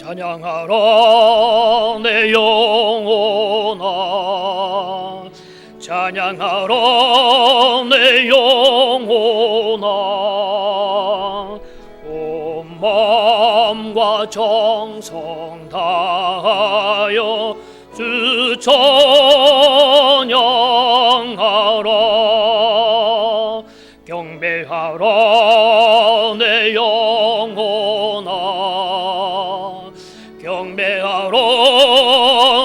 찬양하라 내 영혼아, 찬양하라 내 영혼아. 온 마음과 정성 다하여 주 찬양하라. 경배하라 내 영혼아, 경배하라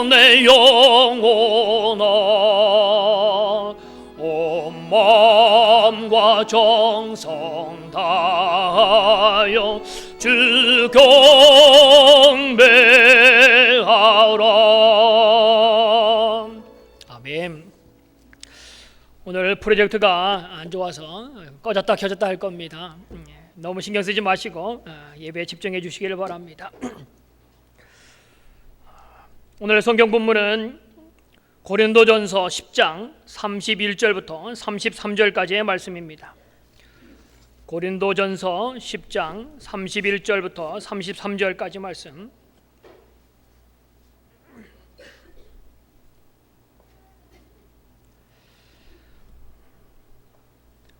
내 영혼아. 온 마음과 정성 다하여 주 경배하라. 아멘. 오늘 프로젝트가 안 좋아서 꺼졌다 켜졌다 할 겁니다. 너무 신경 쓰지 마시고 예배에 집중해 주시기를 바랍니다. 오늘 성경 본문은 고린도전서 10장 31절부터 33절까지의 말씀입니다. 고린도전서 10장 31절부터 33절까지 말씀.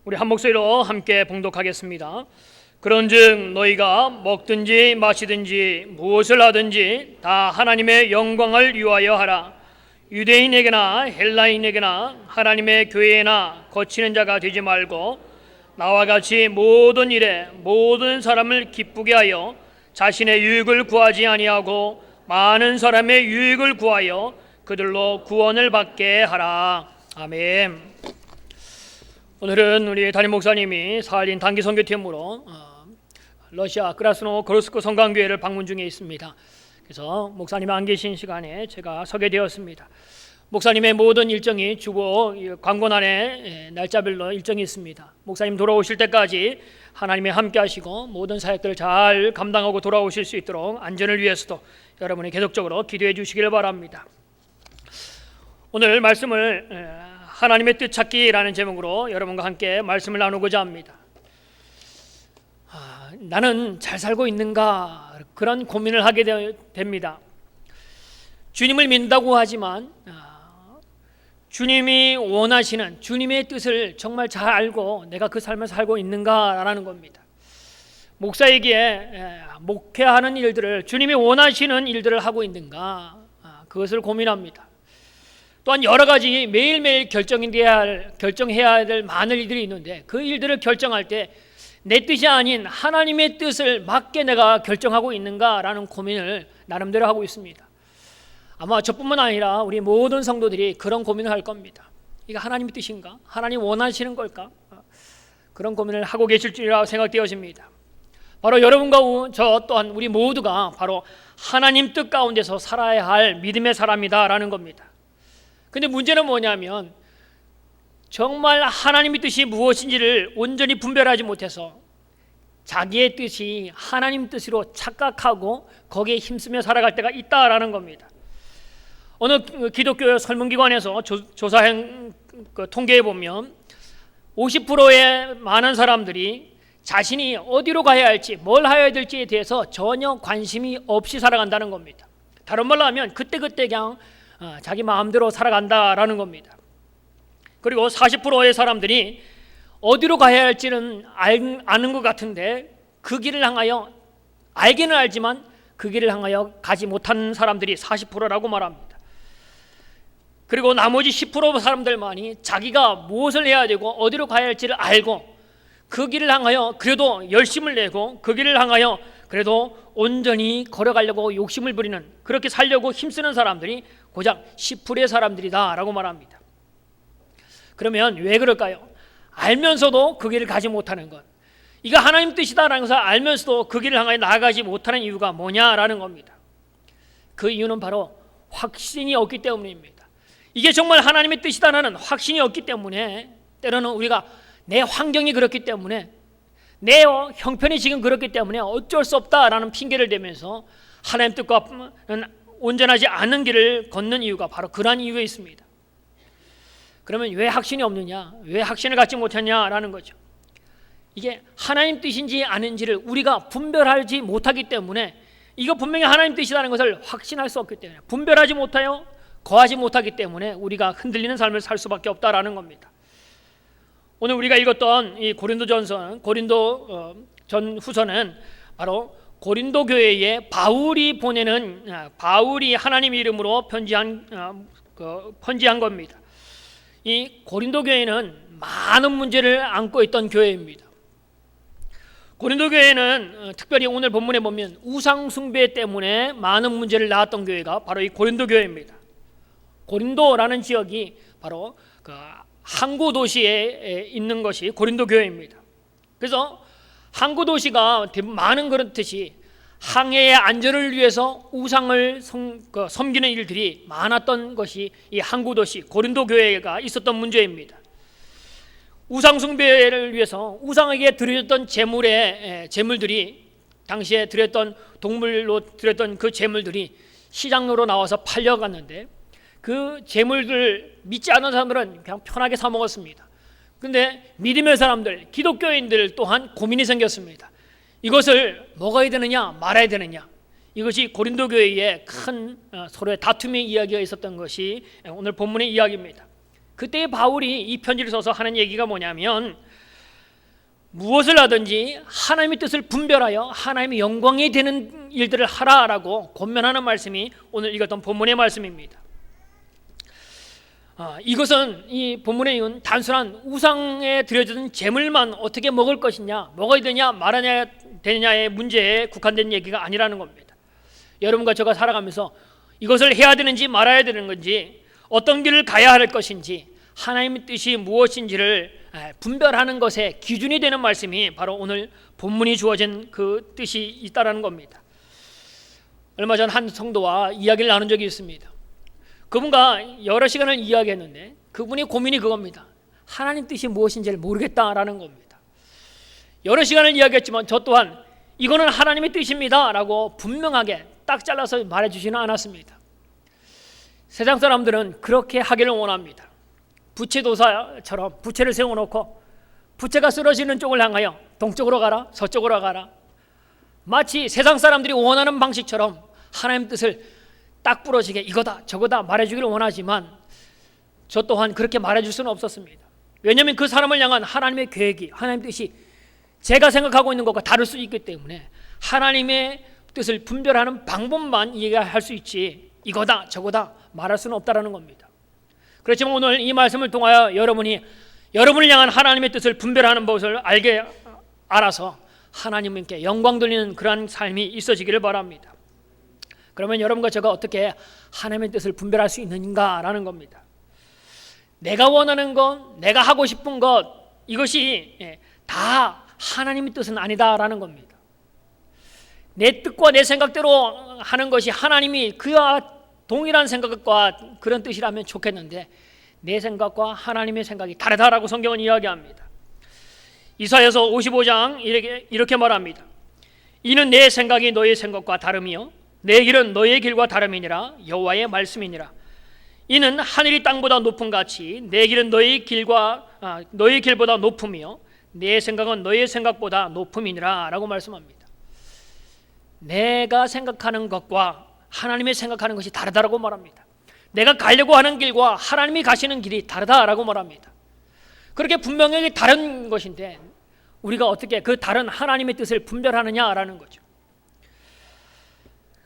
우리 한 목소리로 함께 봉독하겠습니다. 그런즉 너희가 먹든지 마시든지 무엇을 하든지 다 하나님의 영광을 위하여 하라. 유대인에게나 헬라인에게나 하나님의 교회나 거치는 자가 되지 말고 나와 같이 모든 일에 모든 사람을 기쁘게 하여 자신의 유익을 구하지 아니하고 많은 사람의 유익을 구하여 그들로 구원을 받게 하라. 아멘. 오늘은 우리 담임 목사님이 사할린 단기 선교팀으로 러시아 크라스노고르스크 성강교회를 방문 중에 있습니다. 그래서 목사님이 안 계신 시간에 제가 서게 되었습니다. 목사님의 모든 일정이 주보 광고란에 날짜별로 일정이 있습니다. 목사님 돌아오실 때까지 하나님이 함께 하시고 모든 사역들을 잘 감당하고 돌아오실 수 있도록 안전을 위해서도 여러분이 계속적으로 기도해 주시기를 바랍니다. 오늘 말씀을 하나님의 뜻 찾기라는 제목으로 여러분과 함께 말씀을 나누고자 합니다. 나는 잘 살고 있는가, 그런 고민을 하게 됩니다. 주님을 믿는다고 하지만 주님이 원하시는 주님의 뜻을 정말 잘 알고 내가 그 삶을 살고 있는가라는 겁니다. 목사에게 목회하는 일들을, 주님이 원하시는 일들을 하고 있는가, 그것을 고민합니다. 또한 여러 가지 매일매일 결정해야 될 많은 일들이 있는데 그 일들을 결정할 때 내 뜻이 아닌 하나님의 뜻을 맞게 내가 결정하고 있는가라는 고민을 나름대로 하고 있습니다. 아마 저뿐만 아니라 우리 모든 성도들이 그런 고민을 할 겁니다. 이게 하나님의 뜻인가? 하나님 원하시는 걸까? 그런 고민을 하고 계실 줄이라 생각되어집니다. 바로 여러분과 저 또한 우리 모두가 바로 하나님 뜻 가운데서 살아야 할 믿음의 사람이다라는 겁니다. 근데 문제는 뭐냐면 정말 하나님의 뜻이 무엇인지를 온전히 분별하지 못해서 자기의 뜻이 하나님 뜻으로 착각하고 거기에 힘쓰며 살아갈 때가 있다라는 겁니다. 어느 기독교 설문기관에서 조사한 통계에 보면 50%의 많은 사람들이 자신이 어디로 가야 할지, 뭘 해야 될지에 대해서 전혀 관심이 없이 살아간다는 겁니다. 다른 말로 하면 그때그때 그냥 자기 마음대로 살아간다라는 겁니다. 그리고 40%의 사람들이 어디로 가야 할지는 아는 것 같은데 그 길을 향하여, 알기는 알지만 그 길을 향하여 가지 못한 사람들이 40%라고 말합니다. 그리고 나머지 10% 사람들만이 자기가 무엇을 해야 되고 어디로 가야 할지를 알고 그 길을 향하여 그래도 열심을 내고 그 길을 향하여 그래도 온전히 걸어가려고 욕심을 부리는, 그렇게 살려고 힘쓰는 사람들이 고작 10%의 사람들이다라고 말합니다. 그러면 왜 그럴까요? 알면서도 그 길을 가지 못하는 것, 이거 하나님 뜻이다라는 것을 알면서도 그 길을 향하여 나아가지 못하는 이유가 뭐냐라는 겁니다. 그 이유는 바로 확신이 없기 때문입니다. 이게 정말 하나님의 뜻이다라는 확신이 없기 때문에 때로는 우리가 내 환경이 그렇기 때문에, 내 형편이 지금 그렇기 때문에 어쩔 수 없다라는 핑계를 대면서 하나님 뜻과는 온전하지 않은 길을 걷는 이유가 바로 그러한 이유에 있습니다. 그러면 왜 확신이 없느냐, 왜 확신을 갖지 못했냐라는 거죠. 이게 하나님 뜻인지 아닌지를 우리가 분별하지 못하기 때문에, 이거 분명히 하나님 뜻이라는 것을 확신할 수 없기 때문에, 분별하지 못하여 거하지 못하기 때문에 우리가 흔들리는 삶을 살 수밖에 없다라는 겁니다. 오늘 우리가 읽었던 이 고린도 전 후서는 바로 고린도 교회에 바울이 하나님 이름으로 편지한 겁니다. 이 고린도 교회는 많은 문제를 안고 있던 교회입니다. 고린도 교회는 특별히 오늘 본문에 보면 우상 숭배 때문에 많은 문제를 낳았던 교회가 바로 이 고린도 교회입니다. 고린도라는 지역이 바로 그 항구 도시에 있는 것이 고린도 교회입니다. 그래서 항구 도시가 많은 그렇듯이 항해의 안전을 위해서 우상을 섬기는 일들이 많았던 것이 이 항구 도시 고린도 교회가 있었던 문제입니다. 우상 숭배를 위해서 우상에게 드려졌던 재물들이, 당시에 드렸던 동물로 드렸던 그 재물들이 시장으로 나와서 팔려갔는데 그 재물들 믿지 않는 사람들은 그냥 편하게 사 먹었습니다. 그런데 믿음의 사람들, 기독교인들 또한 고민이 생겼습니다. 이것을 먹어야 되느냐 말아야 되느냐, 이것이 고린도 교회의 큰 서로의 다툼의 이야기가 있었던 것이 오늘 본문의 이야기입니다. 그때 바울이 이 편지를 써서 하는 얘기가 뭐냐면, 무엇을 하든지 하나님의 뜻을 분별하여 하나님의 영광이 되는 일들을 하라라고 권면하는 말씀이 오늘 읽었던 본문의 말씀입니다. 이것은 이 본문에 있는 단순한 우상에 드려지는 재물만 어떻게 먹을 것이냐, 먹어야 되냐 말아야 되느냐의 문제에 국한된 얘기가 아니라는 겁니다. 여러분과 제가 살아가면서 이것을 해야 되는지 말아야 되는 건지, 어떤 길을 가야 할 것인지, 하나님의 뜻이 무엇인지를 분별하는 것에 기준이 되는 말씀이 바로 오늘 본문이 주어진 그 뜻이 있다라는 겁니다. 얼마 전 한 성도와 이야기를 나눈 적이 있습니다. 그분과 여러 시간을 이야기했는데 그분의 고민이 그겁니다. 하나님 뜻이 무엇인지를 모르겠다라는 겁니다. 여러 시간을 이야기했지만 저 또한 이거는 하나님의 뜻입니다 라고 분명하게 딱 잘라서 말해주지는 않았습니다. 세상 사람들은 그렇게 하기를 원합니다. 부채도사처럼 부채를 세워놓고 부채가 쓰러지는 쪽을 향하여 동쪽으로 가라, 서쪽으로 가라, 마치 세상 사람들이 원하는 방식처럼 하나님 뜻을 딱 부러지게 이거다 저거다 말해주기를 원하지만 저 또한 그렇게 말해줄 수는 없었습니다. 왜냐하면 그 사람을 향한 하나님의 계획이, 하나님 뜻이 제가 생각하고 있는 것과 다를 수 있기 때문에 하나님의 뜻을 분별하는 방법만 이해할 수 있지 이거다 저거다 말할 수는 없다라는 겁니다. 그렇지만 오늘 이 말씀을 통하여 여러분을 향한 하나님의 뜻을 분별하는 법을 알아서 하나님께 영광 돌리는 그러한 삶이 있어지기를 바랍니다. 그러면 여러분과 제가 어떻게 하나님의 뜻을 분별할 수 있는가라는 겁니다. 내가 원하는 것, 내가 하고 싶은 것, 이것이 다 하나님의 뜻은 아니다라는 겁니다. 내 뜻과 내 생각대로 하는 것이 하나님이 그와 동일한 생각과 그런 뜻이라면 좋겠는데 내 생각과 하나님의 생각이 다르다라고 성경은 이야기합니다. 이사야서 55장 이렇게 말합니다. 이는 내 생각이 너의 생각과 다름이요 내 길은 너의 길과 다름이니라 여호와의 말씀이니라. 이는 하늘이 땅보다 높음 같이 내 길은 너의 길보다 높음이요 내 생각은 너의 생각보다 높음이니라 라고 말씀합니다. 내가 생각하는 것과 하나님의 생각하는 것이 다르다라고 말합니다. 내가 가려고 하는 길과 하나님이 가시는 길이 다르다라고 말합니다. 그렇게 분명하게 다른 것인데 우리가 어떻게 그 다른 하나님의 뜻을 분별하느냐라는 거죠.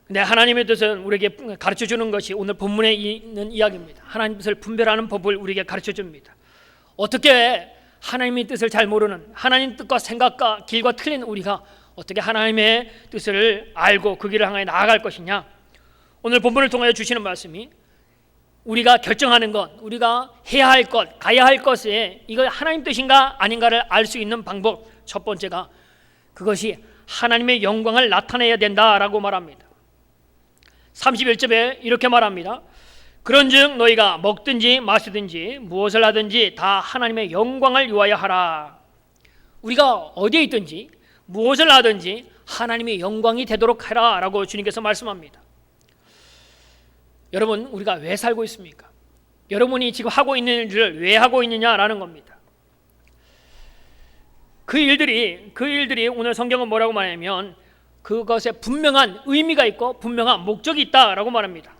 근데 하나님의 뜻은 우리에게 가르쳐주는 것이 오늘 본문에 있는 이야기입니다. 하나님의 뜻을 분별하는 법을 우리에게 가르쳐줍니다. 어떻게 하나님의 뜻을 잘 모르는, 하나님 뜻과 생각과 길과 틀린 우리가 어떻게 하나님의 뜻을 알고 그 길을 향해 나아갈 것이냐. 오늘 본문을 통하여 주시는 말씀이 우리가 결정하는 것, 우리가 해야 할 것, 가야 할 것에 이거 하나님 뜻인가 아닌가를 알 수 있는 방법, 첫 번째가 그것이 하나님의 영광을 나타내야 된다라고 말합니다. 31절에 이렇게 말합니다. 그런즉 너희가 먹든지 마시든지 무엇을 하든지 다 하나님의 영광을 위하여 하라. 우리가 어디에 있든지 무엇을 하든지 하나님의 영광이 되도록 하라 라고 주님께서 말씀합니다. 여러분, 우리가 왜 살고 있습니까? 여러분이 지금 하고 있는 일을 왜 하고 있느냐라는 겁니다. 그 일들이 오늘 성경은 뭐라고 말하냐면 그것에 분명한 의미가 있고 분명한 목적이 있다라고 말합니다.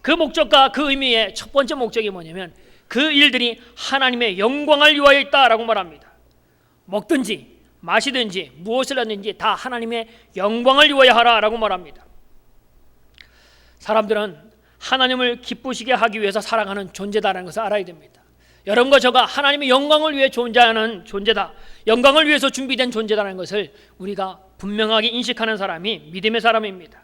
그 목적과 그 의미의 첫 번째 목적이 뭐냐면 그 일들이 하나님의 영광을 위하여 있다라고 말합니다. 먹든지 마시든지 무엇을 하든지 다 하나님의 영광을 위하여 하라라고 말합니다. 사람들은 하나님을 기쁘시게 하기 위해서 살아가는 존재다라는 것을 알아야 됩니다. 여러분과 저가 하나님의 영광을 위해 존재하는 존재다, 영광을 위해서 준비된 존재다라는 것을 우리가 분명하게 인식하는 사람이 믿음의 사람입니다.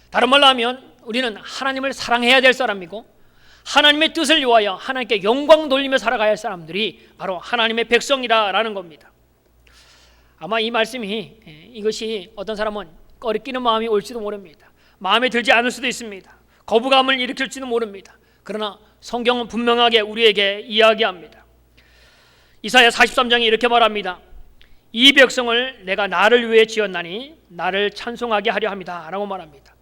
다른 말로 하면 우리는 하나님을 사랑해야 될 사람이고 하나님의 뜻을 위하여 하나님께 영광 돌리며 살아가야 할 사람들이 바로 하나님의 백성이라는 겁니다. 아마 이 말씀이 이것이 어떤 사람은 꺼리끼는 마음이 올지도 모릅니다. 마음에 들지 않을 수도 있습니다. 거부감을 일으킬지도 모릅니다. 그러나 성경은 분명하게 우리에게 이야기합니다. 이사야 43장에 이렇게 말합니다. 이 백성을 내가 나를 위해 지었나니 나를 찬송하게 하려 합니다 라고 말합니다.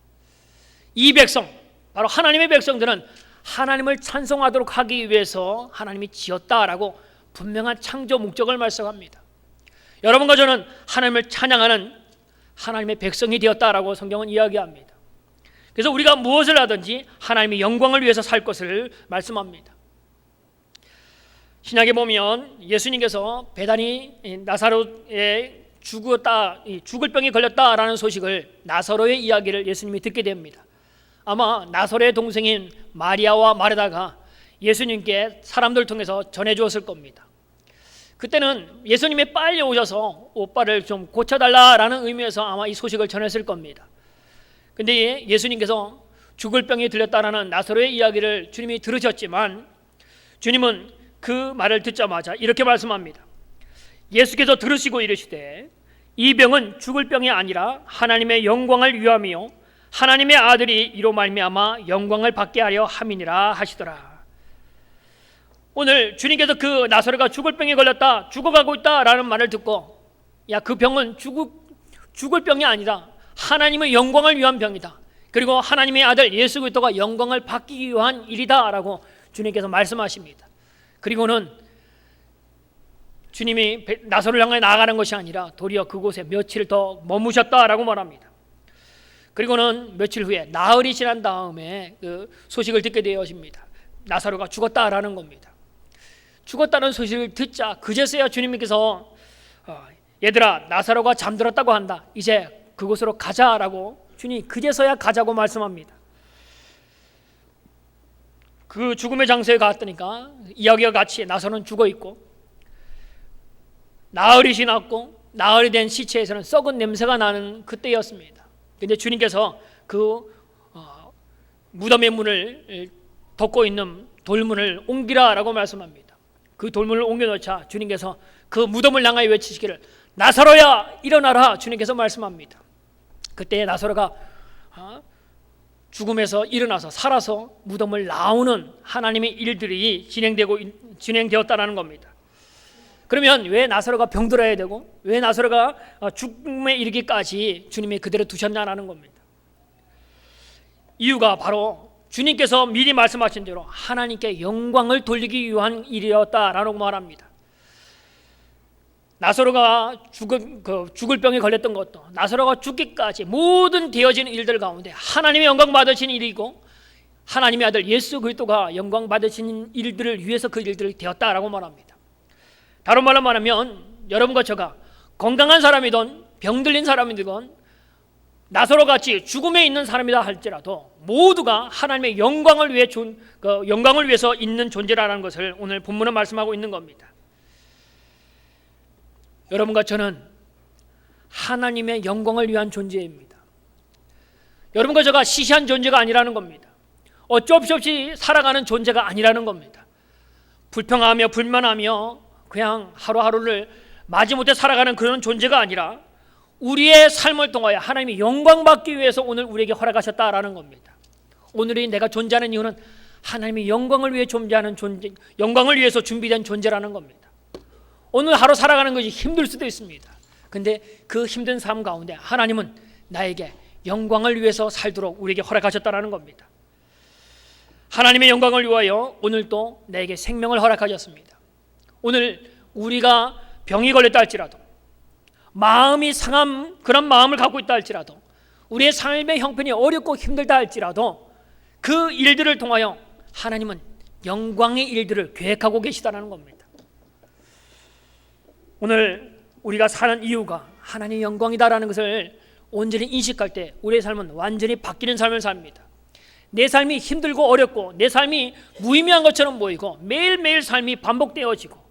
이 백성, 바로 하나님의 백성들은 하나님을 찬송하도록 하기 위해서 하나님이 지었다라고 분명한 창조 목적을 말씀합니다. 여러분과 저는 하나님을 찬양하는 하나님의 백성이 되었다라고 성경은 이야기합니다. 그래서 우리가 무엇을 하든지 하나님의 영광을 위해서 살 것을 말씀합니다. 신약에 보면 예수님께서 베다니 나사로에 죽을 병이 걸렸다라는 소식을, 나사로의 이야기를 예수님이 듣게 됩니다. 아마 나사로의 동생인 마리아와 마르다가 예수님께 사람들 통해서 전해주었을 겁니다. 그때는 예수님이 빨리 오셔서 오빠를 좀 고쳐달라라는 의미에서 아마 이 소식을 전했을 겁니다. 근데 예수님께서 죽을 병이 들렸다라는 나사로의 이야기를 주님이 들으셨지만 주님은 그 말을 듣자마자 이렇게 말씀합니다. 예수께서 들으시고 이르시되 이 병은 죽을 병이 아니라 하나님의 영광을 위함이요 하나님의 아들이 이로 말미암아 영광을 받게 하려 함이니라 하시더라. 오늘 주님께서 그 나사로가 죽을 병에 걸렸다, 죽어가고 있다라는 말을 듣고 야, 그 병은 죽을 병이 아니다, 하나님의 영광을 위한 병이다, 그리고 하나님의 아들 예수 그리스도가 영광을 받기 위한 일이다 라고 주님께서 말씀하십니다. 그리고는 주님이 나사로를 향해 나아가는 것이 아니라 도리어 그곳에 며칠 더 머무셨다라고 말합니다. 그리고는 며칠 후에 나흘이 지난 다음에 그 소식을 듣게 되어집니다. 나사로가 죽었다라는 겁니다. 죽었다는 소식을 듣자 그제서야 주님께서 얘들아, 나사로가 잠들었다고 한다. 이제 그곳으로 가자라고 주님이 그제서야 가자고 말씀합니다. 그 죽음의 장소에 갔더니까 이야기와 같이 나사로는 죽어있고 나흘이 지났고 나흘이 된 시체에서는 썩은 냄새가 나는 그때였습니다. 그런데 주님께서 그 무덤의 문을 덮고 있는 돌문을 옮기라라고 말씀합니다. 그 돌문을 옮겨놓자 주님께서 그 무덤을 향하여 외치시기를 나사로야 일어나라 주님께서 말씀합니다. 그때 나사로가 죽음에서 일어나서 살아서 무덤을 나오는 하나님의 일들이 진행되었다는 겁니다. 그러면 왜 나사로가 병들어야 되고 왜 나사로가 죽음에 이르기까지 주님이 그대로 두셨냐는 겁니다. 이유가 바로 주님께서 미리 말씀하신 대로 하나님께 영광을 돌리기 위한 일이었다라고 말합니다. 나사로가 죽을 병에 걸렸던 것도 나사로가 죽기까지 모든 되어진 일들 가운데 하나님의 영광 받으신 일이고 하나님의 아들 예수 그리스도가 영광 받으신 일들을 위해서 그 일들이 되었다라고 말합니다. 다른 말로 말하면 여러분과 저가 건강한 사람이든 병들린 사람이든 나사로같이 죽음에 있는 사람이다 할지라도 모두가 하나님의 영광을 위해서 있는 존재라는 것을 오늘 본문은 말씀하고 있는 겁니다. 여러분과 저는 하나님의 영광을 위한 존재입니다. 여러분과 저가 시시한 존재가 아니라는 겁니다. 어쩔 수 없이 살아가는 존재가 아니라는 겁니다. 불평하며 불만하며 그냥 하루하루를 마지못해 살아가는 그런 존재가 아니라 우리의 삶을 통하여 하나님이 영광 받기 위해서 오늘 우리에게 허락하셨다라는 겁니다. 오늘이 내가 존재하는 이유는 하나님의 영광을 위해 존재하는 존재, 영광을 위해서 준비된 존재라는 겁니다. 오늘 하루 살아가는 것이 힘들 수도 있습니다. 근데 그 힘든 삶 가운데 하나님은 나에게 영광을 위해서 살도록 우리에게 허락하셨다라는 겁니다. 하나님의 영광을 위하여 오늘도 내게 생명을 허락하셨습니다. 오늘 우리가 병이 걸렸다 할지라도 마음이 상한 그런 마음을 갖고 있다 할지라도 우리의 삶의 형편이 어렵고 힘들다 할지라도 그 일들을 통하여 하나님은 영광의 일들을 계획하고 계시다는 겁니다. 오늘 우리가 사는 이유가 하나님의 영광이다라는 것을 온전히 인식할 때 우리의 삶은 완전히 바뀌는 삶을 삽니다. 내 삶이 힘들고 어렵고 내 삶이 무의미한 것처럼 보이고 매일매일 삶이 반복되어지고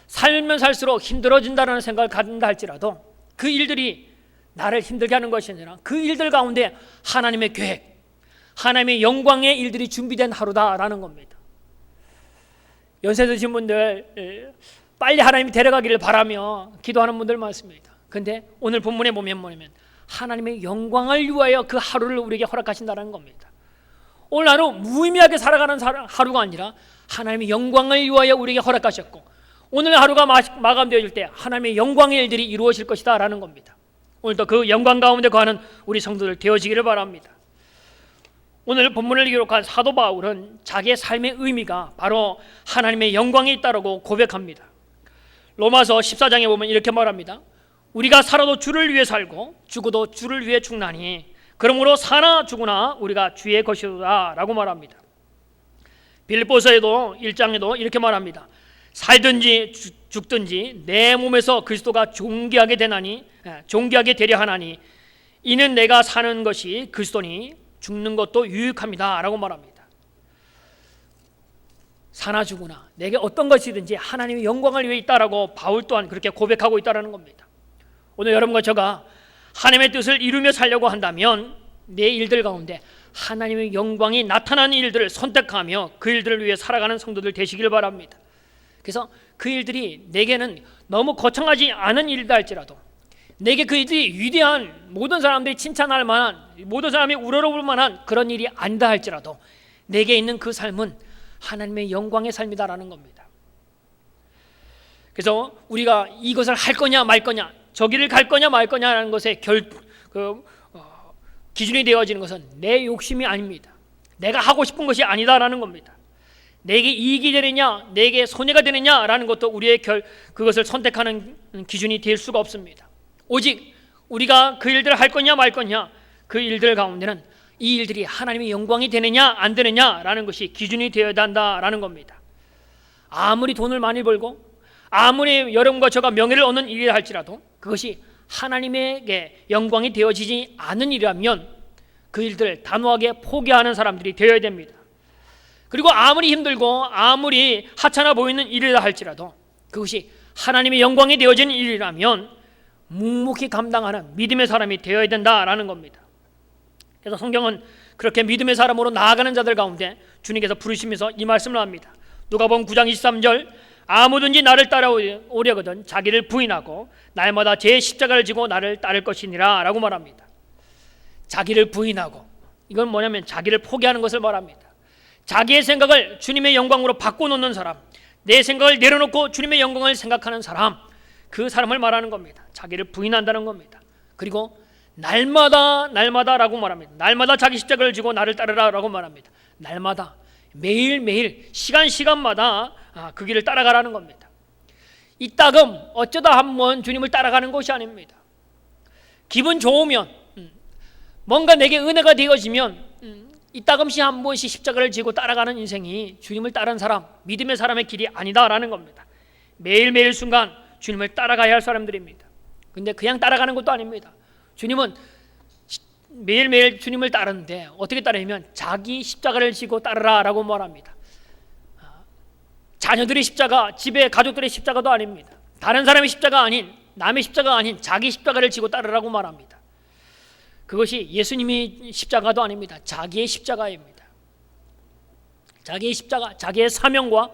살면 살수록 힘들어진다는 생각을 갖는다 할지라도 그 일들이 나를 힘들게 하는 것이 아니라 그 일들 가운데 하나님의 계획, 하나님의 영광의 일들이 준비된 하루다라는 겁니다. 연세 드신 분들 빨리 하나님이 데려가기를 바라며 기도하는 분들 많습니다. 그런데 오늘 본문에 보면 뭐냐면 하나님의 영광을 위하여 그 하루를 우리에게 허락하신다는 겁니다. 오늘 하루 무의미하게 살아가는 하루가 아니라 하나님의 영광을 위하여 우리에게 허락하셨고 오늘 하루가 마감되어질 때 하나님의 영광의 일들이 이루어질 것이다 라는 겁니다. 오늘도 그 영광 가운데 거하는 우리 성도들 되어지기를 바랍니다. 오늘 본문을 기록한 사도 바울은 자기의 삶의 의미가 바로 하나님의 영광이 있다고 고백합니다. 로마서 14장에 보면 이렇게 말합니다. 우리가 살아도 주를 위해 살고 죽어도 주를 위해 죽나니 그러므로 사나 죽으나 우리가 주의 것이다 라고 말합니다. 빌립보서에도 1장에도 이렇게 말합니다. 살든지 죽든지 내 몸에서 그리스도가 존귀하게 되려 하나니 이는 내가 사는 것이 그리스도니 죽는 것도 유익합니다 라고 말합니다. 사나 죽으나 내게 어떤 것이든지 하나님의 영광을 위해 있다라고 바울 또한 그렇게 고백하고 있다는 겁니다. 오늘 여러분과 저가 하나님의 뜻을 이루며 살려고 한다면 내 일들 가운데 하나님의 영광이 나타나는 일들을 선택하며 그 일들을 위해 살아가는 성도들 되시길 바랍니다. 그래서 그 일들이 내게는 너무 거창하지 않은 일이다 할지라도 내게 그 일이 위대한 모든 사람들이 칭찬할 만한 모든 사람이 우러러볼 만한 그런 일이 아니다 할지라도 내게 있는 그 삶은 하나님의 영광의 삶이다라는 겁니다. 그래서 우리가 이것을 할 거냐 말 거냐 저기를 갈 거냐 말 거냐라는 것에 기준이 되어지는 것은 내 욕심이 아닙니다. 내가 하고 싶은 것이 아니다라는 겁니다. 내게 이익이 되느냐, 내게 손해가 되느냐라는 것도 우리의 그것을 선택하는 기준이 될 수가 없습니다. 오직 우리가 그 일들을 할 거냐 말 거냐, 그 일들 가운데는 이 일들이 하나님의 영광이 되느냐 안 되느냐라는 것이 기준이 되어야 한다라는 겁니다. 아무리 돈을 많이 벌고 아무리 여러분과 저가 명예를 얻는 일이라 할지라도 그것이 하나님에게 영광이 되어지지 않은 일이라면 그 일들을 단호하게 포기하는 사람들이 되어야 됩니다. 그리고 아무리 힘들고 아무리 하찮아 보이는 일이라 할지라도 그것이 하나님의 영광이 되어지는 일이라면 묵묵히 감당하는 믿음의 사람이 되어야 된다라는 겁니다. 그래서 성경은 그렇게 믿음의 사람으로 나아가는 자들 가운데 주님께서 부르시면서 이 말씀을 합니다. 누가복음 9장 23절, 아무든지 나를 따라오려거든 자기를 부인하고 날마다 제 십자가를 지고 나를 따를 것이니라 라고 말합니다. 자기를 부인하고, 이건 뭐냐면 자기를 포기하는 것을 말합니다. 자기의 생각을 주님의 영광으로 바꿔놓는 사람, 내 생각을 내려놓고 주님의 영광을 생각하는 사람, 그 사람을 말하는 겁니다. 자기를 부인한다는 겁니다. 그리고 날마다라고 말합니다. 날마다 자기 십자가를 지고 나를 따르라라고 말합니다. 날마다, 매일매일, 시간마다 그 길을 따라가라는 겁니다. 이따금 어쩌다 한번 주님을 따라가는 것이 아닙니다. 기분 좋으면, 뭔가 내게 은혜가 되어지면 이따금씩 한 번씩 십자가를 지고 따라가는 인생이 주님을 따르는 사람, 믿음의 사람의 길이 아니다라는 겁니다. 매일매일 순간 주님을 따라가야 할 사람들입니다. 근데 그냥 따라가는 것도 아닙니다. 주님은 매일매일 주님을 따르는데 어떻게 따르냐면 자기 십자가를 지고 따르라라고 말합니다. 자녀들의 십자가, 집에 가족들의 십자가도 아닙니다. 다른 사람의 십자가 아닌, 남의 십자가 아닌 자기 십자가를 지고 따르라고 말합니다. 그것이 예수님의 십자가도 아닙니다. 자기의 십자가입니다. 자기의 십자가, 자기의 사명과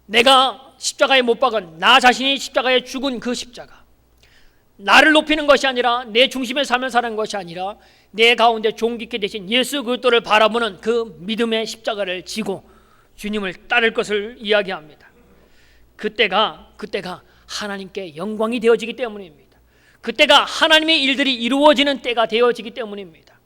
내가 십자가에 못 박은 나 자신이 십자가에 죽은 그 십자가, 나를 높이는 것이 아니라 내 중심에 살면 사는 것이 아니라 내 가운데 종깃게 되신 예수 그리스도를 바라보는 그 믿음의 십자가를 지고 주님을 따를 것을 이야기합니다. 그때가 하나님께 영광이 되어지기 때문입니다. 그때가 하나님의 일들이 이루어지는 때가 되어지기 때문입니다.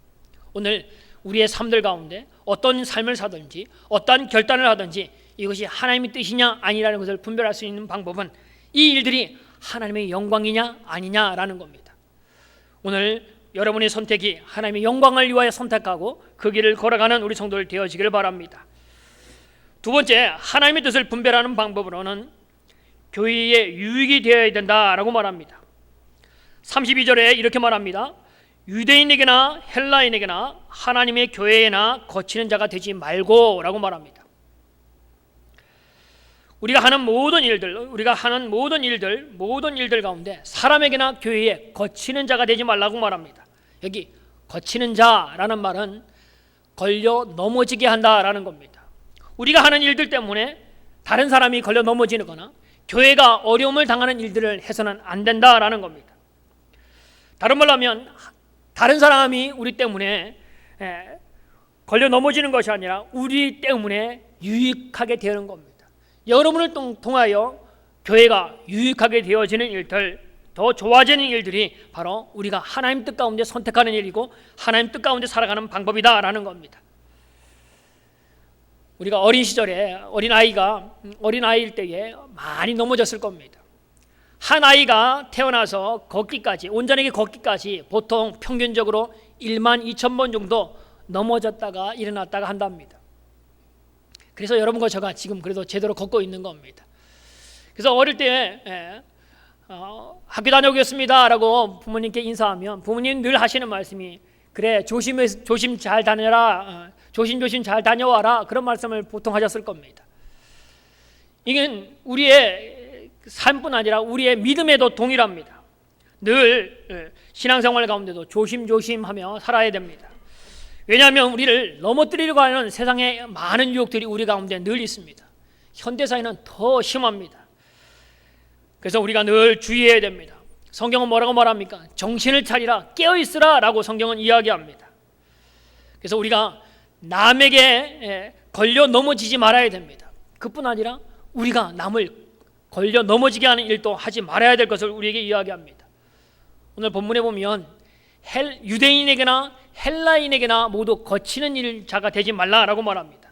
오늘 우리의 삶들 가운데 어떤 삶을 사든지 어떤 결단을 하든지 이것이 하나님의 뜻이냐 아니라는 것을 분별할 수 있는 방법은 이 일들이 하나님의 영광이냐 아니냐라는 겁니다. 오늘 여러분의 선택이 하나님의 영광을 위하여 선택하고 그 길을 걸어가는 우리 성도들 되어지기를 바랍니다. 두 번째, 하나님의 뜻을 분별하는 방법으로는 교회의 유익이 되어야 된다라고 말합니다. 32절에 이렇게 말합니다. 유대인에게나 헬라인에게나 하나님의 교회에나 거치는 자가 되지 말고 라고 말합니다. 우리가 하는 모든 일들 가운데 사람에게나 교회에 거치는 자가 되지 말라고 말합니다. 여기 거치는 자라는 말은 걸려 넘어지게 한다라는 겁니다. 우리가 하는 일들 때문에 다른 사람이 걸려 넘어지거나 교회가 어려움을 당하는 일들을 해서는 안 된다라는 겁니다. 다른 말로 하면 다른 사람이 우리 때문에 걸려 넘어지는 것이 아니라 우리 때문에 유익하게 되는 겁니다. 여러분을 통하여 교회가 유익하게 되어지는 일들, 더 좋아지는 일들이 바로 우리가 하나님 뜻 가운데 선택하는 일이고 하나님 뜻 가운데 살아가는 방법이다라는 겁니다. 우리가 어린 시절에 어린아이일 때에 많이 넘어졌을 겁니다. 한 아이가 태어나서 온전하게 걷기까지 보통 평균적으로 12,000번 정도 넘어졌다가 일어났다가 한답니다. 그래서 여러분과 제가 지금 그래도 제대로 걷고 있는 겁니다. 그래서 어릴 때 학교 다녀오겠습니다 라고 부모님께 인사하면 부모님 늘 하시는 말씀이 그래 조심 잘 다녀라, 조심조심 잘 다녀와라, 그런 말씀을 보통 하셨을 겁니다. 이게 우리의 삶뿐 아니라 우리의 믿음에도 동일합니다. 늘 신앙생활 가운데도 조심조심하며 살아야 됩니다. 왜냐하면 우리를 넘어뜨리려고 하는 세상의 많은 유혹들이 우리 가운데 늘 있습니다. 현대사회는 더 심합니다. 그래서 우리가 늘 주의해야 됩니다. 성경은 뭐라고 말합니까? 정신을 차리라, 깨어있으라 라고 성경은 이야기합니다. 그래서 우리가 남에게 걸려 넘어지지 말아야 됩니다. 그뿐 아니라 우리가 남을 걸려 넘어지게 하는 일도 하지 말아야 될 것을 우리에게 이야기합니다. 오늘 본문에 보면 유대인에게나 헬라인에게나 모두 거치는 일자가 되지 말라라고 말합니다.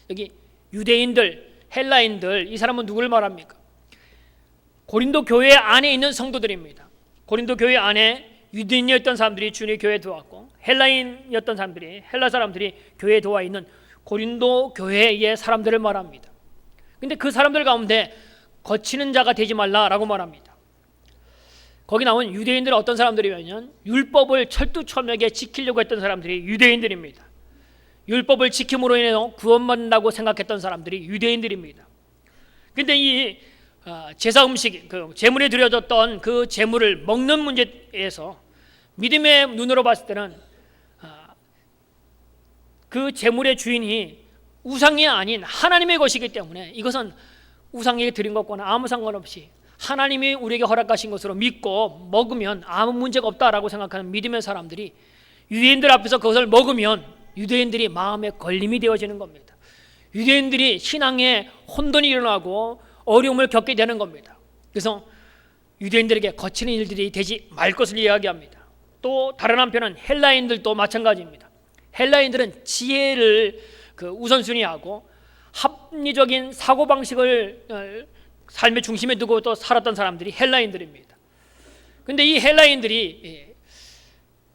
여기 유대인들, 헬라인들, 이 사람은 누구를 말합니까? 고린도 교회 안에 있는 성도들입니다. 고린도 교회 안에 유대인이었던 사람들이 주님의 교회에 들어왔고, 헬라인이었던 사람들이, 헬라 사람들이 교회에 들어와 있는 고린도 교회의 사람들을 말합니다. 근데 그 사람들 가운데 거치는 자가 되지 말라라고 말합니다. 거기 나온 유대인들은 어떤 사람들이냐면 율법을 철두철미하게 지키려고 했던 사람들이 유대인들입니다. 율법을 지킴으로 인해서 구원받는다고 생각했던 사람들이 유대인들입니다. 근데 이 제사 음식, 그 제물에 드려졌던 그 제물을 먹는 문제에서 믿음의 눈으로 봤을 때는 그 제물의 주인이 우상이 아닌 하나님의 것이기 때문에 이것은 우상에게 드린 것과는 아무 상관없이 하나님이 우리에게 허락하신 것으로 믿고 먹으면 아무 문제가 없다라고 생각하는 믿음의 사람들이 유대인들 앞에서 그것을 먹으면 유대인들이 마음에 걸림이 되어지는 겁니다. 유대인들이 신앙에 혼돈이 일어나고 어려움을 겪게 되는 겁니다. 그래서 유대인들에게 거치는 일들이 되지 말 것을 이야기합니다. 또 다른 한편은 헬라인들도 마찬가지입니다. 헬라인들은 지혜를 우선순위하고 합리적인 사고방식을 삶의 중심에 두고 또 살았던 사람들이 헬라인들입니다. 그런데 이 헬라인들이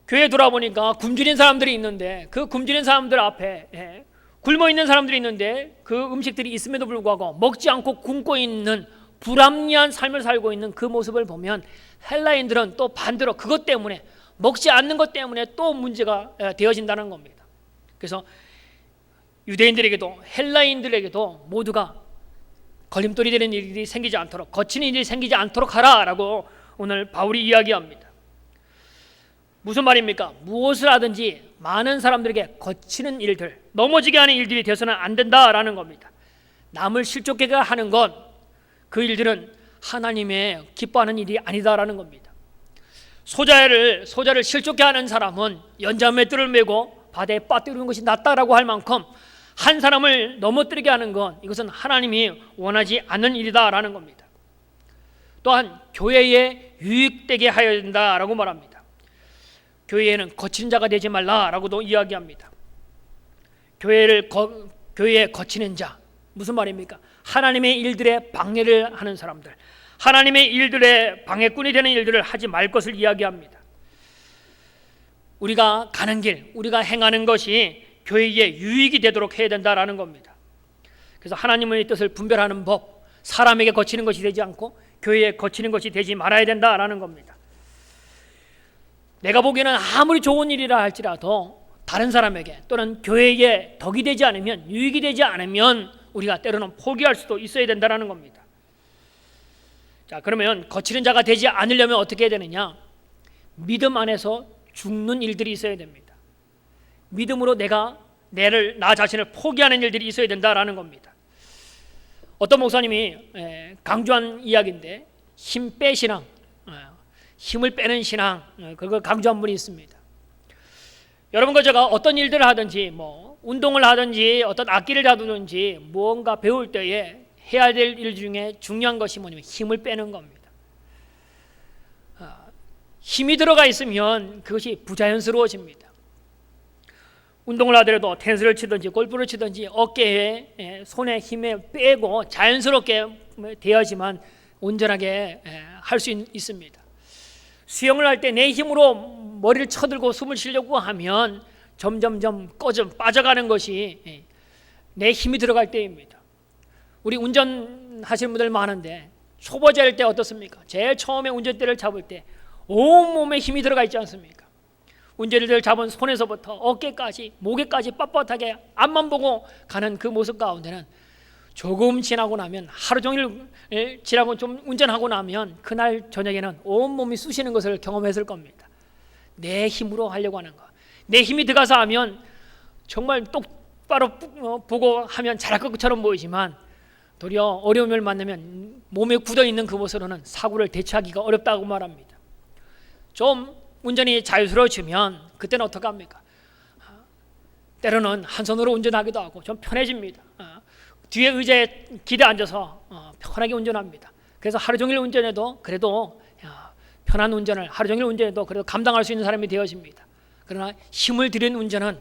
교회에 돌아보니까 굶주린 사람들이 있는데 그 굶주린 사람들 앞에 굶어있는 사람들이 있는데 그 음식들이 있음에도 불구하고 먹지 않고 굶고 있는 불합리한 삶을 살고 있는 그 모습을 보면 헬라인들은 또 반대로 그것 때문에 먹지 않는 것 때문에 또 문제가 되어진다는 겁니다. 그래서 유대인들에게도 헬라인들에게도 모두가 걸림돌이 되는 일이 생기지 않도록, 거치는 일이 생기지 않도록 하라라고 오늘 바울이 이야기합니다. 무슨 말입니까? 무엇을 하든지 많은 사람들에게 거치는 일들, 넘어지게 하는 일들이 되어서는 안 된다라는 겁니다. 남을 실족하게 하는 것, 그 일들은 하나님의 기뻐하는 일이 아니다라는 겁니다. 소자를 실족해 하는 사람은 연자맷돌을 메고 바다에 빠뜨리는 것이 낫다라고 할 만큼 한 사람을 넘어뜨리게 하는 건 이것은 하나님이 원하지 않는 일이다라는 겁니다. 또한 교회에 유익되게 하여야 된다라고 말합니다. 교회에는 거치는 자가 되지 말라라고도 이야기합니다. 교회에 거치는 자, 무슨 말입니까? 하나님의 일들에 방해를 하는 사람들, 하나님의 일들에 방해꾼이 되는 일들을 하지 말 것을 이야기합니다. 우리가 가는 길, 우리가 행하는 것이 교회에 유익이 되도록 해야 된다라는 겁니다. 그래서 하나님의 뜻을 분별하는 법, 사람에게 거치는 것이 되지 않고 교회에 거치는 것이 되지 말아야 된다라는 겁니다. 내가 보기에는 아무리 좋은 일이라 할지라도 다른 사람에게 또는 교회에 덕이 되지 않으면, 유익이 되지 않으면 우리가 때로는 포기할 수도 있어야 된다는 겁니다. 자, 그러면 거치는 자가 되지 않으려면 어떻게 해야 되느냐? 믿음 안에서 죽는 일들이 있어야 됩니다. 믿음으로 나 자신을 포기하는 일들이 있어야 된다라는 겁니다. 어떤 목사님이 강조한 이야기인데, 힘 빼 신앙, 힘을 빼는 신앙, 그걸 강조한 분이 있습니다. 여러분과 제가 어떤 일들을 하든지, 운동을 하든지 어떤 악기를 다루든지 무언가 배울 때에 해야 될 일 중에 중요한 것이 뭐냐면 힘을 빼는 겁니다. 힘이 들어가 있으면 그것이 부자연스러워집니다. 운동을 하더라도 테니스를 치든지 골프를 치든지 어깨에 손에 힘에 빼고 자연스럽게 돼야지만 온전하게 할 수 있습니다. 수영을 할 때 내 힘으로 머리를 쳐들고 숨을 쉬려고 하면 점점점 빠져가는 것이 내 힘이 들어갈 때입니다. 우리 운전하시는 분들 많은데 초보자일 때 어떻습니까? 제일 처음에 운전대를 잡을 때 온몸에 힘이 들어가 있지 않습니까? 운전대를 잡은 손에서부터 어깨까지 목에까지 빳빳하게 앞만 보고 가는 그 모습 가운데는 조금 지나고 나면, 하루 종일 지나고 좀 운전하고 나면 그날 저녁에는 온몸이 쑤시는 것을 경험했을 겁니다. 내 힘으로 하려고 하는 거, 내 힘이 들어가서 하면 정말 똑바로 보고 하면 잘할 것처럼 보이지만 도리어 어려움을 만나면 몸에 굳어있는 그 모습으로는 사고를 대처하기가 어렵다고 말합니다. 좀 운전이 자유스러워지면 그때는 어떻게 합니까? 때로는 한 손으로 운전하기도 하고 좀 편해집니다. 뒤에 의자에 기대 앉아서 편하게 운전합니다. 그래서 하루 종일 운전해도 그래도 편한 운전을 하루 종일 운전해도 그래도 감당할 수 있는 사람이 되어집니다. 그러나 힘을 들인 운전은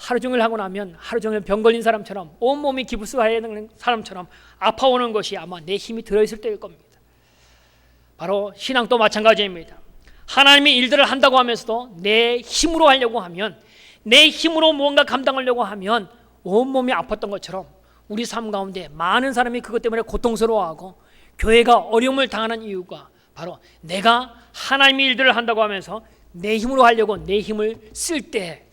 하루 종일 하고 나면 하루 종일 병 걸린 사람처럼 온몸이 기부스해야 되는 사람처럼 아파오는 것이 아마 내 힘이 들어있을 때일 겁니다. 바로 신앙도 마찬가지입니다. 하나님이 일들을 한다고 하면서도 내 힘으로 하려고 하면, 내 힘으로 무언가 감당하려고 하면 온몸이 아팠던 것처럼 우리 삶 가운데 많은 사람이 그것 때문에 고통스러워하고 교회가 어려움을 당하는 이유가 바로 내가 하나님의 일들을 한다고 하면서 내 힘으로 하려고 내 힘을 쓸 때,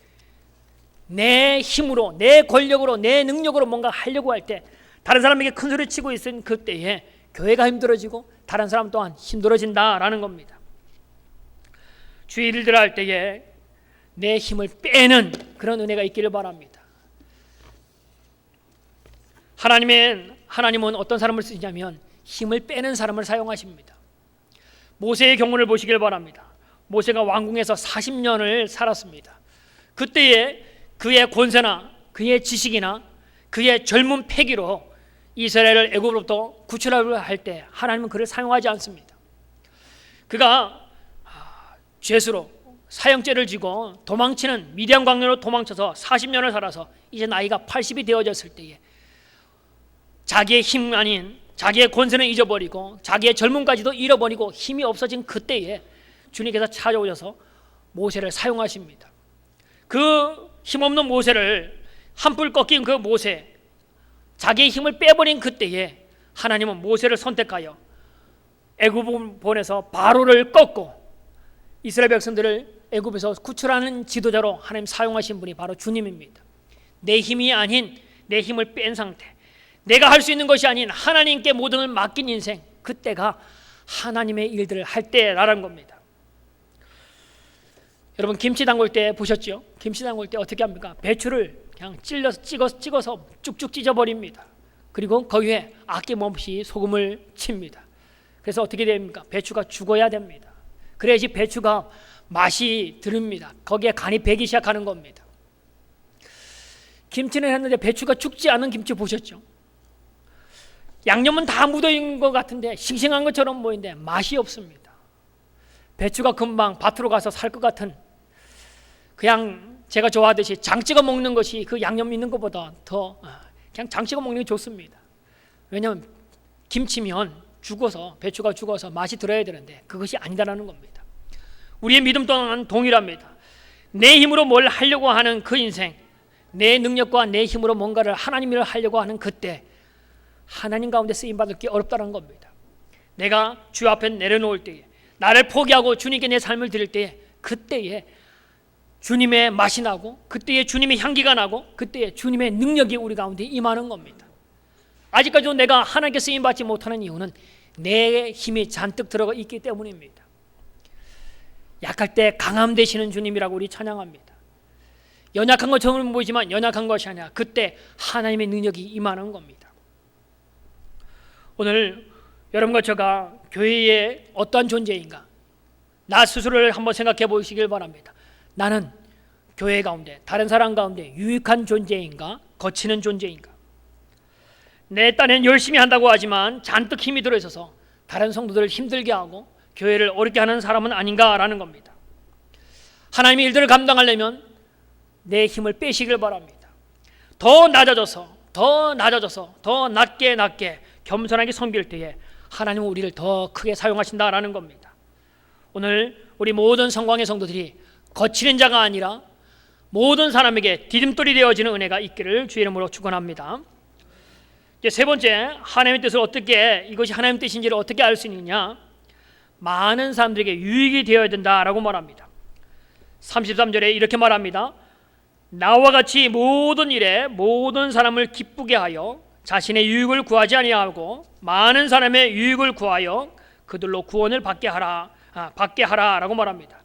내 힘으로, 내 권력으로, 내 능력으로 뭔가 하려고 할 때 다른 사람에게 큰 소리 치고 있은 그때에 교회가 힘들어지고 다른 사람 또한 힘들어진다라는 겁니다. 주의 일들을 할 때에 내 힘을 빼는 그런 은혜가 있기를 바랍니다. 하나님은 어떤 사람을 쓰시냐면 힘을 빼는 사람을 사용하십니다. 모세의 경우를 보시길 바랍니다. 모세가 왕궁에서 40년을 살았습니다. 그때에 그의 권세나 그의 지식이나 그의 젊은 패기로 이스라엘을 애굽으로부터 구출하려 할 때 하나님은 그를 사용하지 않습니다. 그가 죄수로 사형죄를 지고 도망치는 미디안 광야로 도망쳐서 40년을 살아서 이제 나이가 80이 되어졌을 때에 자기의 힘 아닌 자기의 권세는 잊어버리고 자기의 젊음까지도 잃어버리고 힘이 없어진 그때에 주님께서 찾아오셔서 모세를 사용하십니다. 그 힘없는 모세를, 한풀 꺾인 그 모세, 자기의 힘을 빼버린 그때에 하나님은 모세를 선택하여 애굽을 보내서 바로를 꺾고 이스라엘 백성들을 애굽에서 구출하는 지도자로 하나님 사용하신 분이 바로 주님입니다. 내 힘이 아닌 내 힘을 뺀 상태, 내가 할 수 있는 것이 아닌 하나님께 모든 걸 맡긴 인생, 그때가 하나님의 일들을 할 때라는 겁니다. 여러분 김치 담글 때 보셨죠? 김치 담글 때 어떻게 합니까? 배추를 그냥 찍어서 쭉쭉 찢어버립니다. 그리고 거기에 아낌없이 소금을 칩니다. 그래서 어떻게 됩니까? 배추가 죽어야 됩니다. 그래야지 배추가 맛이 들립니다. 거기에 간이 배기 시작하는 겁니다. 김치는 했는데 배추가 죽지 않은 김치 보셨죠? 양념은 다 묻어있는 것 같은데 싱싱한 것처럼 보이는데 맛이 없습니다. 배추가 금방 밭으로 가서 살 것 같은, 그냥 제가 좋아하듯이 장 찍어 먹는 것이 그 양념 있는 것보다 더 그냥 장 찍어 먹는 게 좋습니다. 왜냐하면 김치면 죽어서, 배추가 죽어서 맛이 들어야 되는데 그것이 아니다라는 겁니다. 우리의 믿음 또한 동일합니다. 내 힘으로 뭘 하려고 하는 그 인생, 내 능력과 내 힘으로 뭔가를 하나님 일을 하려고 하는 그때 하나님 가운데 쓰임받을 게 어렵다는 겁니다. 내가 주 앞에 내려놓을 때에, 나를 포기하고 주님께 내 삶을 드릴 때에, 그때에 주님의 맛이 나고, 그때에 주님의 향기가 나고, 그때에 주님의 능력이 우리 가운데 임하는 겁니다. 아직까지도 내가 하나님께 쓰임받지 못하는 이유는 내 힘이 잔뜩 들어가 있기 때문입니다. 약할 때 강함 되시는 주님이라고 우리 찬양합니다. 연약한 것처럼 보이지만 연약한 것이 아니라 그때 하나님의 능력이 임하는 겁니다. 오늘 여러분과 제가 교회의 어떠한 존재인가, 나 스스로를 한번 생각해 보시길 바랍니다. 나는 교회 가운데, 다른 사람 가운데 유익한 존재인가, 거치는 존재인가? 내 딴엔 열심히 한다고 하지만 잔뜩 힘이 들어있어서 다른 성도들을 힘들게 하고 교회를 어렵게 하는 사람은 아닌가라는 겁니다. 하나님의 일들을 감당하려면 내 힘을 빼시길 바랍니다. 더 낮아져서 더 낮게 겸손하게 섬길 때에 하나님은 우리를 더 크게 사용하신다라는 겁니다. 오늘 우리 모든 성광의 성도들이 거치는 자가 아니라 모든 사람에게 디딤돌이 되어지는 은혜가 있기를 주의 이름으로 축원합니다. 이제 세 번째, 하나님의 뜻을 어떻게, 이것이 하나님의 뜻인지를 어떻게 알 수 있느냐? 많은 사람들에게 유익이 되어야 된다라고 말합니다. 33절에 이렇게 말합니다. 나와 같이 모든 일에 모든 사람을 기쁘게 하여 자신의 유익을 구하지 아니하고 많은 사람의 유익을 구하여 그들로 구원을 받게 하라라고 말합니다.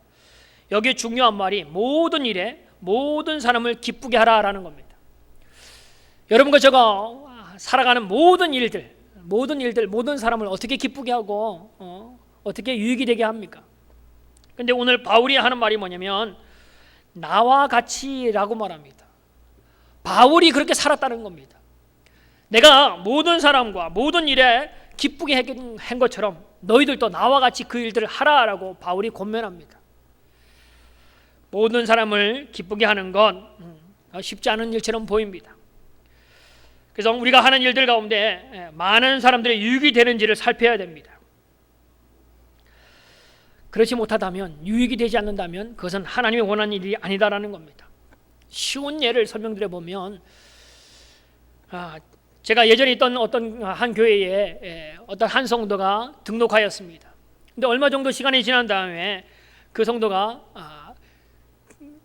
여기 중요한 말이 모든 일에 모든 사람을 기쁘게 하라라는 겁니다. 여러분과 제가 살아가는 모든 일들, 모든 사람을 어떻게 기쁘게 하고 어떻게 유익이 되게 합니까? 근데 오늘 바울이 하는 말이 뭐냐면 나와 같이라고 말합니다. 바울이 그렇게 살았다는 겁니다. 내가 모든 사람과 모든 일에 기쁘게 한 것처럼 너희들도 나와 같이 그 일들을 하라라고 바울이 권면합니다. 모든 사람을 기쁘게 하는 건 쉽지 않은 일처럼 보입니다. 그래서 우리가 하는 일들 가운데 많은 사람들의 유익이 되는지를 살펴야 됩니다. 그렇지 못하다면, 유익이 되지 않는다면 그것은 하나님이 원하는 일이 아니다라는 겁니다. 쉬운 예를 설명드려 보면, 제가 예전에 있던 어떤 한 교회에 어떤 한 성도가 등록하였습니다. 근데 얼마 정도 시간이 지난 다음에 그 성도가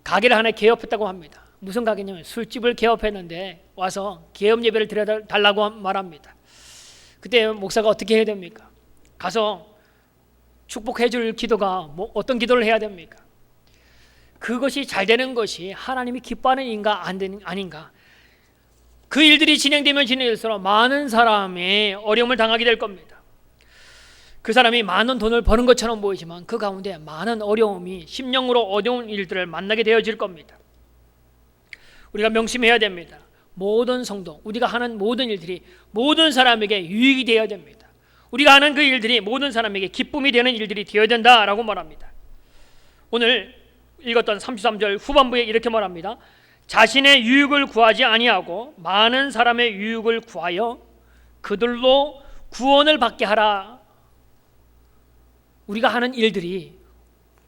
가게를 하나 개업했다고 합니다. 무슨 가게냐면 술집을 개업했는데 와서 개업 예배를 드려달라고 말합니다. 그때 목사가 어떻게 해야 됩니까? 가서 축복해 줄 기도가 어떤 기도를 해야 됩니까? 그것이 잘 되는 것이 하나님이 기뻐하는 일인가 아닌가? 그 일들이 진행되면 진행될수록 많은 사람이 어려움을 당하게 될 겁니다. 그 사람이 많은 돈을 버는 것처럼 보이지만 그 가운데 많은 어려움이, 심령으로 어려운 일들을 만나게 되어질 겁니다. 우리가 명심해야 됩니다. 모든 성도, 우리가 하는 모든 일들이 모든 사람에게 유익이 되어야 됩니다. 우리가 하는 그 일들이 모든 사람에게 기쁨이 되는 일들이 되어야 된다라고 말합니다. 오늘 읽었던 33절 후반부에 이렇게 말합니다. 자신의 유익을 구하지 아니하고 많은 사람의 유익을 구하여 그들로 구원을 받게 하라. 우리가 하는 일들이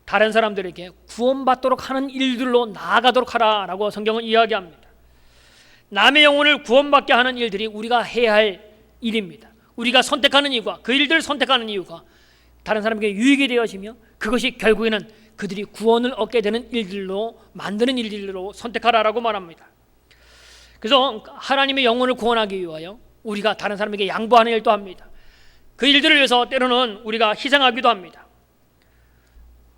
다른 사람들에게 구원받도록 하는 일들로 나아가도록 하라라고 성경은 이야기합니다. 남의 영혼을 구원받게 하는 일들이 우리가 해야 할 일입니다. 우리가 선택하는 이유가, 그 일들을 선택하는 이유가 다른 사람에게 유익이 되어지며 그것이 결국에는 그들이 구원을 얻게 되는 일들로 만드는 일들로 선택하라라고 말합니다. 그래서 하나님의 영혼을 구원하기 위하여 우리가 다른 사람에게 양보하는 일도 합니다. 그 일들을 위해서 때로는 우리가 희생하기도 합니다.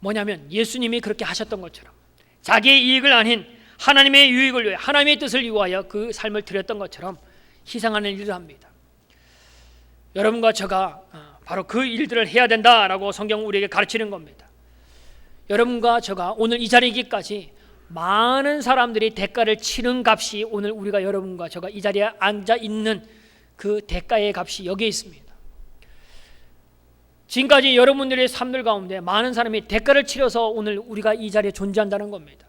뭐냐면 예수님이 그렇게 하셨던 것처럼 자기의 이익을 아닌 하나님의 유익을 위해, 하나님의 뜻을 위하여 그 삶을 드렸던 것처럼 희생하는 일을 합니다. 여러분과 저가 바로 그 일들을 해야 된다라고 성경은 우리에게 가르치는 겁니다. 여러분과 저가 오늘 이 자리에 있기까지 많은 사람들이 대가를 치른 값이 오늘 우리가 여러분과 저가 이 자리에 앉아 있는 그 대가의 값이 여기에 있습니다. 지금까지 여러분들의 삶들 가운데 많은 사람이 대가를 치러서 오늘 우리가 이 자리에 존재한다는 겁니다.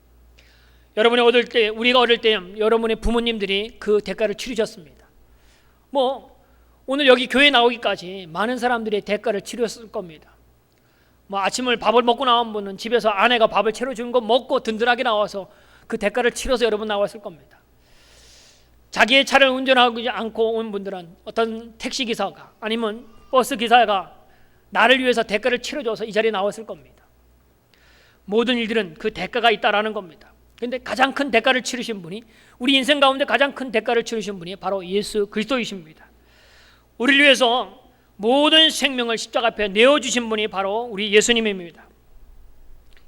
우리가 어릴 때 여러분의 부모님들이 그 대가를 치르셨습니다. 오늘 여기 교회 나오기까지 많은 사람들이 대가를 치렀을 겁니다. 아침을 밥을 먹고 나온 분은 집에서 아내가 밥을 차려준 거 먹고 든든하게 나와서 그 대가를 치러서 여러분 나왔을 겁니다. 자기의 차를 운전하지 않고 온 분들은 어떤 택시기사가 아니면 버스기사가 나를 위해서 대가를 치러줘서 이 자리에 나왔을 겁니다. 모든 일들은 그 대가가 있다라는 겁니다. 그런데 가장 큰 대가를 치르신 분이, 우리 인생 가운데 가장 큰 대가를 치르신 분이 바로 예수 그리스도이십니다. 우리를 위해서 모든 생명을 십자가 앞에 내어주신 분이 바로 우리 예수님입니다.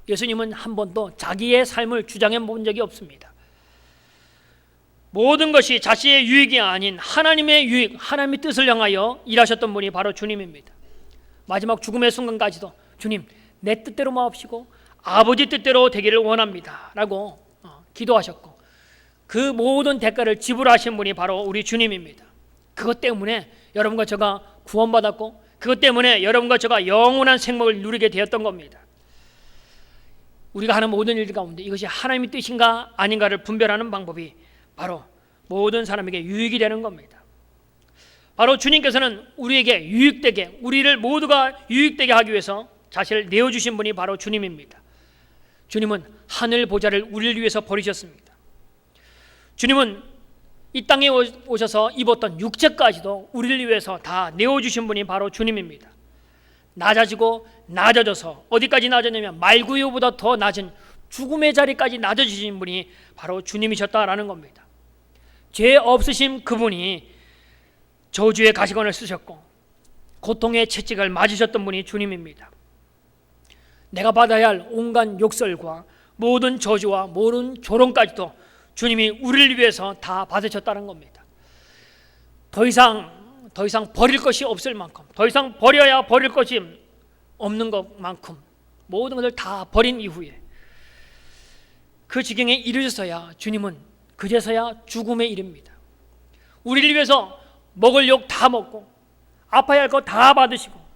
예수님은 한 번도 자기의 삶을 주장해 본 적이 없습니다. 모든 것이 자신의 유익이 아닌 하나님의 유익, 하나님의 뜻을 향하여 일하셨던 분이 바로 주님입니다. 마지막 죽음의 순간까지도 주님, 내 뜻대로 마옵시고 아버지 뜻대로 되기를 원합니다 라고 기도하셨고, 그 모든 대가를 지불하신 분이 바로 우리 주님입니다. 그것 때문에 여러분과 저가 구원받았고, 그것 때문에 여러분과 저가 영원한 생명을 누리게 되었던 겁니다. 우리가 하는 모든 일 가운데 이것이 하나님의 뜻인가 아닌가를 분별하는 방법이 바로 모든 사람에게 유익이 되는 겁니다. 바로 주님께서는 우리에게 유익되게, 우리를 모두가 유익되게 하기 위해서 자신을 내어주신 분이 바로 주님입니다. 주님은 하늘 보좌를 우리를 위해서 버리셨습니다. 주님은 이 땅에 오셔서 입었던 육체까지도 우리를 위해서 다 내어주신 분이 바로 주님입니다. 낮아지고 낮아져서 어디까지 낮았냐면 말구유보다 더 낮은 죽음의 자리까지 낮아지신 분이 바로 주님이셨다라는 겁니다. 죄 없으신 그분이 저주의 가시관을 쓰셨고 고통의 채찍을 맞으셨던 분이 주님입니다. 내가 받아야 할 온갖 욕설과 모든 저주와 모든 조롱까지도 주님이 우리를 위해서 다 받으셨다는 겁니다. 더 이상 버릴 것이 없을 만큼, 더 이상 버려야 버릴 것이 없는 것만큼 모든 것을 다 버린 이후에 그 지경에 이르셔야 주님은 그제서야 죽음에 이릅니다. 우리를 위해서 먹을 욕 다 먹고 아파야 할 거 다 받으시고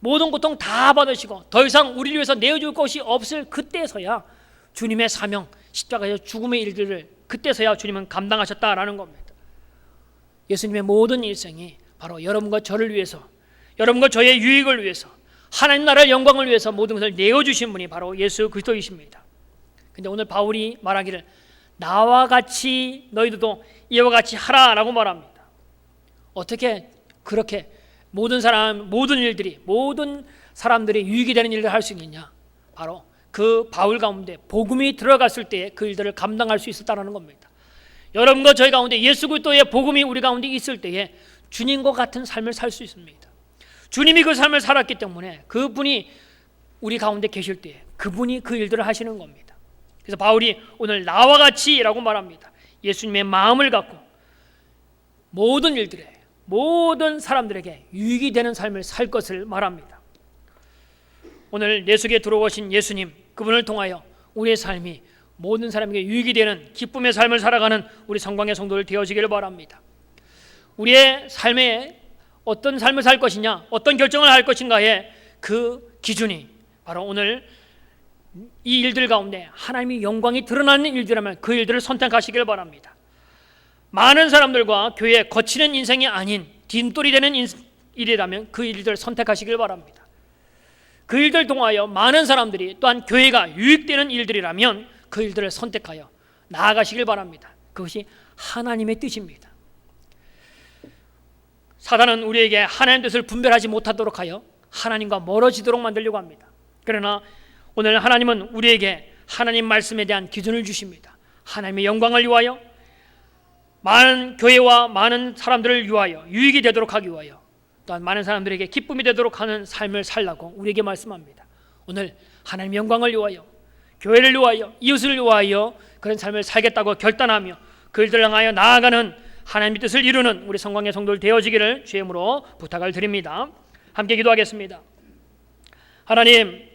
모든 고통 다 받으시고 더 이상 우리를 위해서 내어줄 것이 없을 그때서야 주님의 사명, 십자가에서 죽음의 일들을 그때서야 주님은 감당하셨다라는 겁니다. 예수님의 모든 일생이 바로 여러분과 저를 위해서, 여러분과 저의 유익을 위해서, 하나님 나라의 영광을 위해서 모든 것을 내어주신 분이 바로 예수 그리스도이십니다. 근데 오늘 바울이 말하기를 나와 같이 너희들도 이와 같이 하라라고 말합니다. 어떻게 그렇게 모든 일들이, 모든 사람들이 유익이 되는 일을 할 수 있느냐? 바로 그 바울 가운데 복음이 들어갔을 때에 그 일들을 감당할 수 있었다는 겁니다. 여러분과 저희 가운데 예수 그리스도의 복음이 우리 가운데 있을 때에 주님과 같은 삶을 살 수 있습니다. 주님이 그 삶을 살았기 때문에 그분이 우리 가운데 계실 때에 그분이 그 일들을 하시는 겁니다. 그래서 바울이 오늘 나와 같이라고 말합니다. 예수님의 마음을 갖고 모든 일들에, 모든 사람들에게 유익이 되는 삶을 살 것을 말합니다. 오늘 내 속에 들어오신 예수님, 그분을 통하여 우리의 삶이 모든 사람에게 유익이 되는 기쁨의 삶을 살아가는 우리 성광의 성도들 되어지기를 바랍니다. 우리의 삶에 어떤 삶을 살 것이냐, 어떤 결정을 할 것인가의 그 기준이 바로 오늘 이 일들 가운데 하나님의 영광이 드러나는 일들이라면 그 일들을 선택하시길 바랍니다. 많은 사람들과 교회에 거치는 인생이 아닌 뒷돌이 되는 일이라면 그 일들을 선택하시길 바랍니다. 그 일들 통하여 많은 사람들이 또한 교회가 유익되는 일들이라면 그 일들을 선택하여 나아가시길 바랍니다. 그것이 하나님의 뜻입니다. 사단은 우리에게 하나님 뜻을 분별하지 못하도록 하여 하나님과 멀어지도록 만들려고 합니다. 그러나 오늘 하나님은 우리에게 하나님 말씀에 대한 기준을 주십니다. 하나님의 영광을 위하여, 많은 교회와 많은 사람들을 위하여, 유익이 되도록 하기 위하여, 또한 많은 사람들에게 기쁨이 되도록 하는 삶을 살라고 우리에게 말씀합니다. 오늘 하나님의 영광을 위하여, 교회를 위하여, 이웃을 위하여 그런 삶을 살겠다고 결단하며 그 일들을 향하여 나아가는 하나님의 뜻을 이루는 우리 성광의 성도들 되어지기를 주의 이름으로 부탁을 드립니다. 함께 기도하겠습니다. 하나님,